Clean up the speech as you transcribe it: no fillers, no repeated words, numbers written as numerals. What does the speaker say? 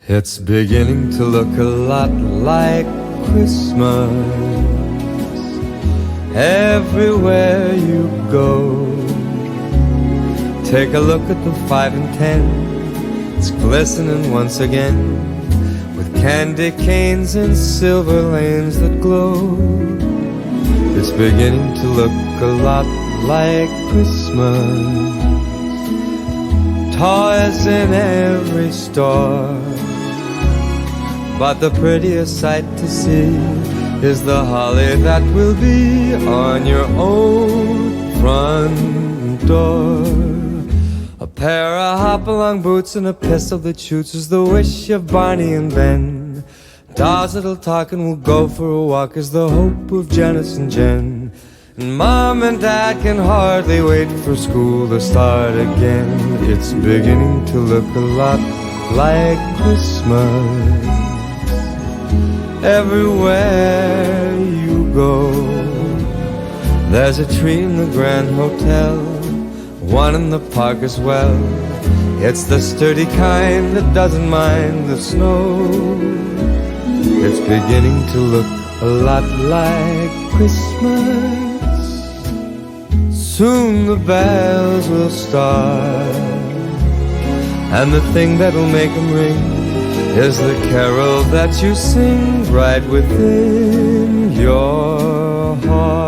It's beginning to look a lot like Christmas everywhere you go. Take a look at the 5 and 10. It's glistening once again with candy canes and silver lanes that glow. It's beginning to look a lot like Christmas. Toys in every store, but the prettiest sight to see is the holly that will be on your own front door. A pair of hop-along boots and a pistol that shoots is the wish of Barney and Ben. Dolls that'll talk and will go for a walk is the hope of Janice and Jen. And Mom and Dad can hardly wait for school to start again. It's beginning to look a lot like Christmas everywhere you go. There's a tree in the Grand Hotel, one in the park as well. It's the sturdy kind that doesn't mind the snow. It's beginning to look a lot like Christmas. Soon the bells will start, and the thing that'll make them ring is the carol that you sing right within your heart.